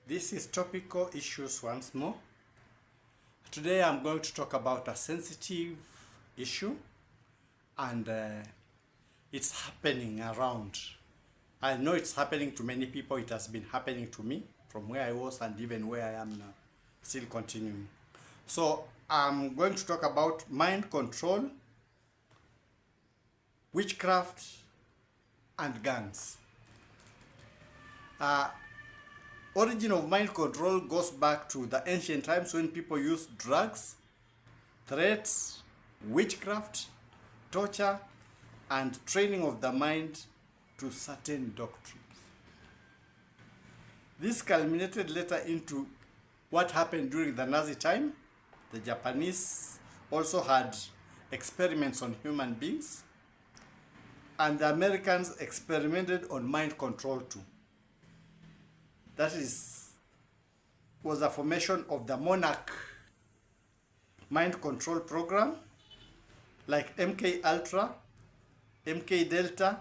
This is Topical Issues once more. Today I'm going to talk about a sensitive issue and it's happening around. I know it's happening to many people. It has been happening to me from where I was and even where I am now, still continuing. So I'm going to talk about mind control, witchcraft, and gangs. Origin of mind control goes back to the ancient times when people used drugs, threats, witchcraft, torture, and training of the mind to certain doctrines. This culminated later into what happened during the Nazi time. The Japanese also had experiments on human beings, and the Americans experimented on mind control too. That was a formation of the Monarch mind control program, like MK Ultra, MK Delta,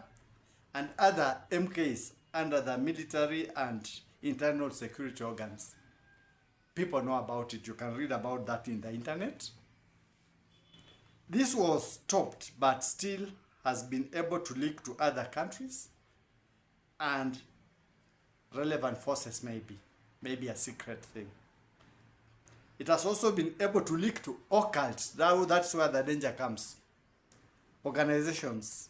and other MKs under the military and internal security organs. People know about it. You can read about that in the internet. This was stopped, but still has been able to leak to other countries and relevant forces, maybe a secret thing. It has also been able to leak to occult. That's where the danger comes. Organizations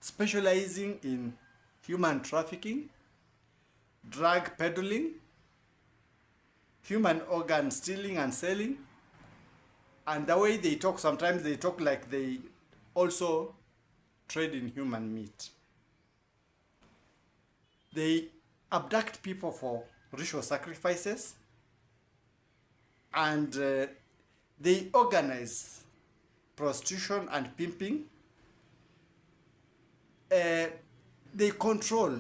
specializing in human trafficking, drug peddling, human organ stealing and selling, and the way they talk, sometimes they talk like they also trade in human meat. They abduct people for ritual sacrifices, and they organize prostitution and pimping. They control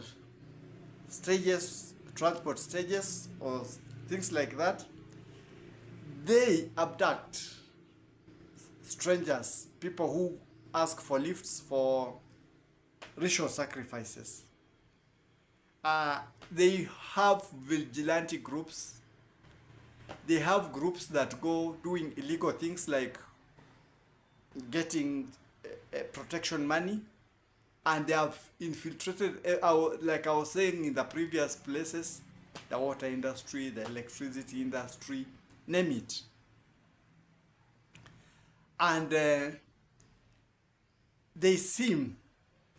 stages, transport stages, or things like that. They abduct strangers, people who ask for lifts for ritual sacrifices. They have vigilante groups. They have groups that go doing illegal things like getting protection money, and they have infiltrated, like I was saying in the previous places, the water industry, the electricity industry, name it. And they seem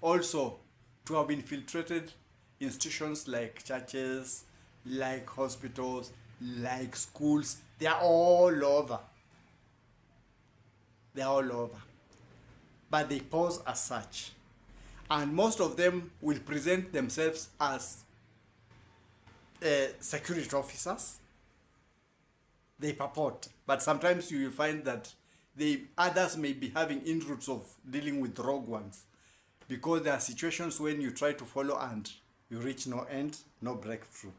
also to have infiltrated institutions like churches, like hospitals, like schools. They are all over. They are all over. But they pose as such. And most of them will present themselves as security officers. They purport. But sometimes you will find that others may be having inroads of dealing with rogue ones, because there are situations when you try to follow and you reach no end, no breakthrough.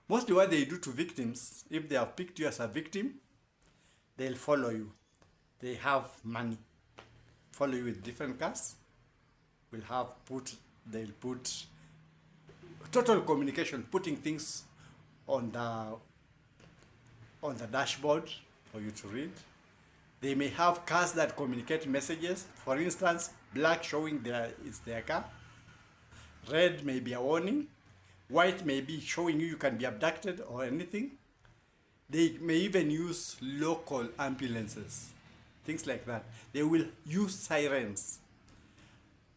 Mostly what they do to victims, if they have picked you as a victim, they'll follow you. They have money. Follow you with different cars. They'll put total communication, putting things on the dashboard for you to read. They may have cars that communicate messages. For instance, black showing it's their car. Red may be a warning. White may be showing you can be abducted or anything. They may even use local ambulances, things like that. They will use sirens.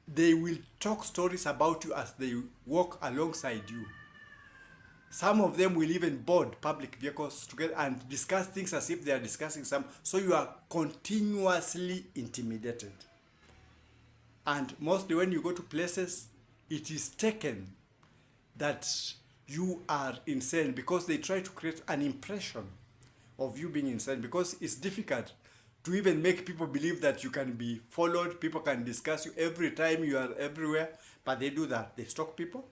They will talk stories about you as they walk alongside you. Some of them will even board public vehicles together and discuss things as if they are discussing some. So you are continuously intimidated. And mostly when you go to places, it is taken that you are insane, because they try to create an impression of you being insane, because it's difficult to even make people believe that you can be followed. People can discuss you every time you are everywhere, but they do that. They stalk people.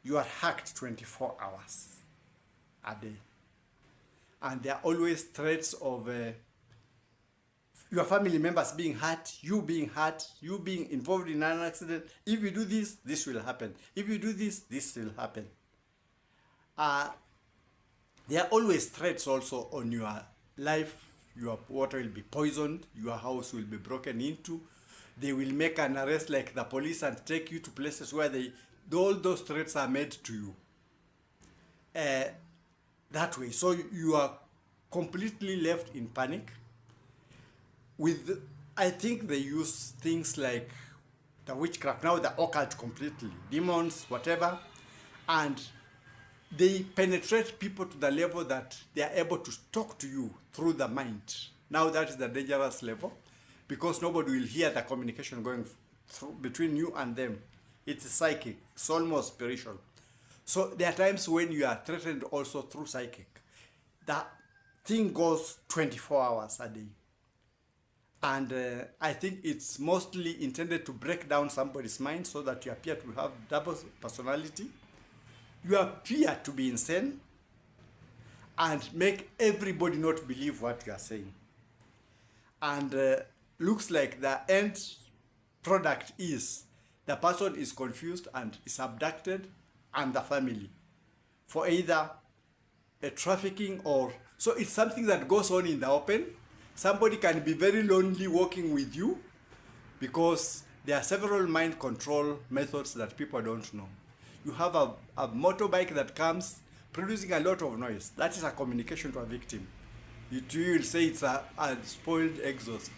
You are hacked 24 hours a day. And there are always threats of your family members being hurt, you being involved in an accident. If you do this, this will happen. If you do this, this will happen. Uh, there are always threats also on your life. Your water will be poisoned, your house will be broken into, they will make an arrest like the police and take you to places where all those threats are made to you. That way, so you are completely left in panic. With, I think they use things like the witchcraft, now the occult completely, demons, whatever, and they penetrate people to the level that they are able to talk to you through the mind. Now that is the dangerous level, because nobody will hear the communication going through between you and them. It's psychic, it's almost spiritual. So there are times when you are threatened also through psychic. The thing goes 24 hours a day. And I think it's mostly intended to break down somebody's mind so that you appear to have double personality. You appear to be insane and make everybody not believe what you are saying. And looks like the end product is the person is confused and is abducted, and the family, for either a trafficking or, so it's something that goes on in the open. Somebody can be very lonely walking with you because there are several mind control methods that people don't know. You have a motorbike that comes producing a lot of noise. That is a communication to a victim. You will say it's a spoiled exhaust.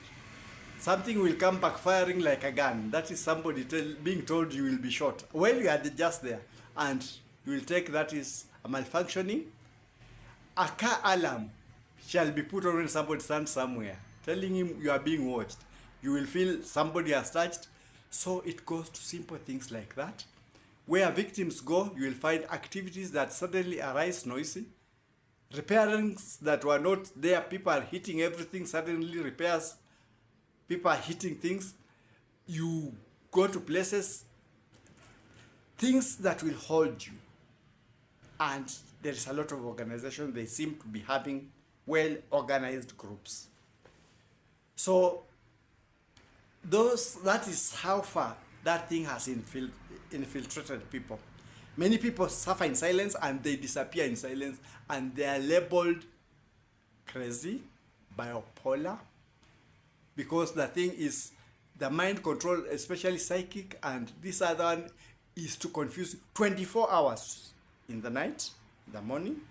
Something will come backfiring like a gun. That is somebody being told you will be shot. Well, you are just there. And you will take that is a malfunctioning. A car alarm shall be put on when somebody stands somewhere, telling him you are being watched. You will feel somebody has touched. So it goes to simple things like that. Where victims go, you will find activities that suddenly arise noisy. Repairings that were not there, people are hitting everything, suddenly repairs. People are hitting things. You go to places, things that will hold you. And there is a lot of organization, they seem to be having well-organized groups. So that is how far that thing has infiltrated people. Many people suffer in silence and they disappear in silence, and they are labeled crazy, bipolar, because the thing is the mind control, especially psychic, and this other one is to confuse 24 hours in the night, in the morning,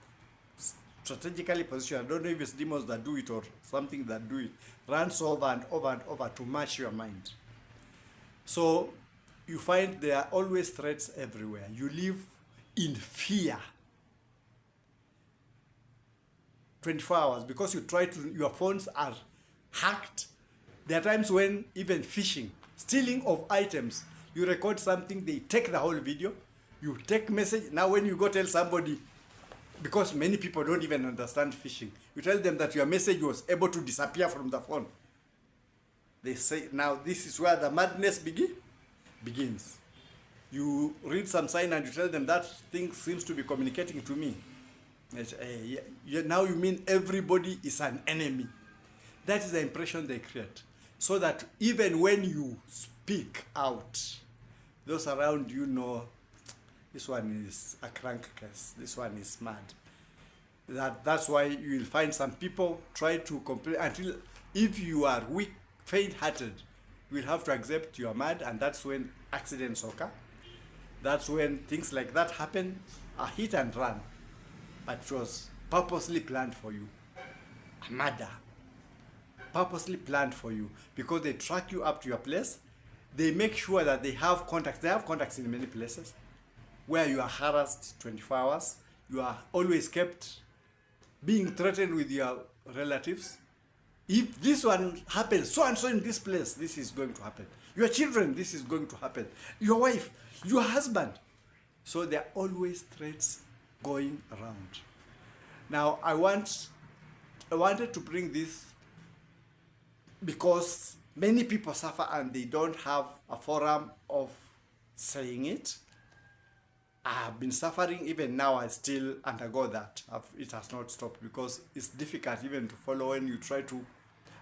strategically positioned. I don't know if it's demons that do it or something that do it, runs over and over and over to match your mind. So you find there are always threats everywhere. You live in fear 24 hours because your phones are hacked. There are times when even phishing, stealing of items, you record something, they take the whole video, you take message. Now when you go tell somebody, because many people don't even understand phishing, you tell them that your message was able to disappear from the phone. They say, now this is where the madness begins. You read some sign and you tell them that thing seems to be communicating to me. Now you mean everybody is an enemy. That is the impression they create. So that even when you speak out, those around you know, this one is a crank case, this one is mad. That's why you will find some people try to complain until, if you are weak, faint-hearted, you will have to accept you are mad, and that's when accidents occur. That's when things like that happen, a hit and run, but it was purposely planned for you. A murder, purposely planned for you, because they track you up to your place. They make sure that they have contacts. They have contacts in many places where you are harassed 24 hours. You are always kept being threatened with your relatives. If this one happens, so and so in this place, this is going to happen. Your children, this is going to happen. Your wife, your husband. So there are always threats going around. Now, I wanted to bring this because many people suffer and they don't have a forum of saying it. I have been suffering, even now I still undergo that. It has not stopped because it's difficult even to follow when you try to,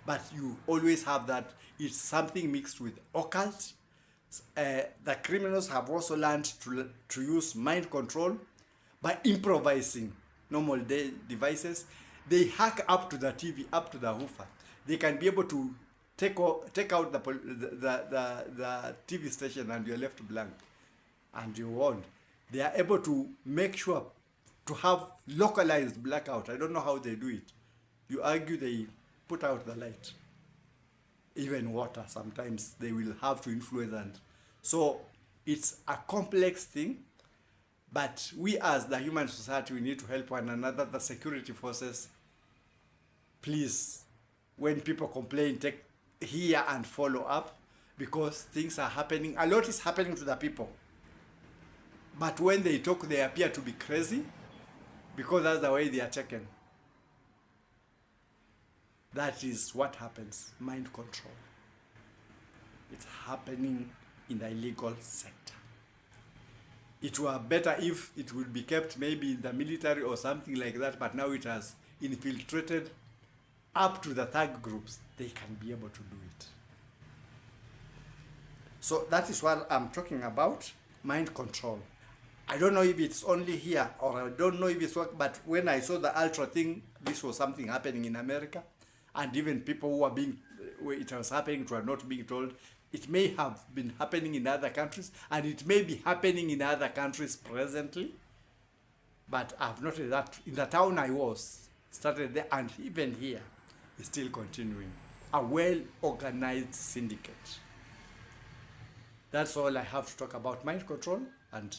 but you always have that. It's something mixed with occult. The criminals have also learned to use mind control, by improvising normal devices. They hack up to the TV, up to the woofer. They can be able to take out the TV station, and you're left blank, and you won't. They are able to make sure to have localized blackout. I don't know how they do it. You argue they put out the light. Even water, sometimes they will have to influence. And so it's a complex thing, but we as the human society, we need to help one another. The security forces, please, when people complain, take hear and follow up, because things are happening. A lot is happening to the people, but when they talk, they appear to be crazy, because that's the way they are taken. That is what happens. Mind control. It's happening in the illegal sector. It were better if it would be kept maybe in the military or something like that, but now it has infiltrated up to the thug groups. They can be able to do it. So that is what I'm talking about, mind control. I don't know if it's only here, or I don't know if it's what, but when I saw the Ultra thing, this was something happening in America, and even people who are being, where it was happening, were not being told. It may have been happening in other countries, and it may be happening in other countries presently, but I've noticed that in the town I was, started there, and even here, it's still continuing. A well-organized syndicate. That's all I have to talk about mind control, and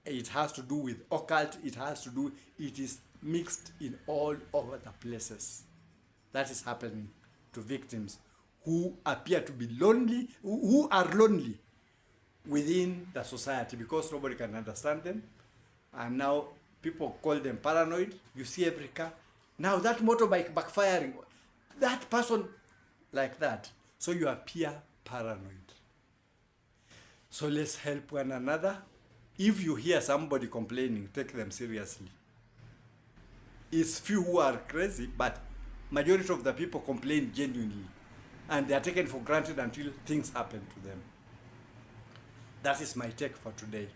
it has to do with occult, it is mixed in all over the places. That is happening to victims who appear to be lonely, who are lonely within the society, because nobody can understand them. And now people call them paranoid. You see every car. Now that motorbike backfiring, that person like that. So you appear paranoid. So let's help one another. If you hear somebody complaining, take them seriously. It's few who are crazy, but majority of the people complain genuinely, and they are taken for granted until things happen to them. That is my take for today.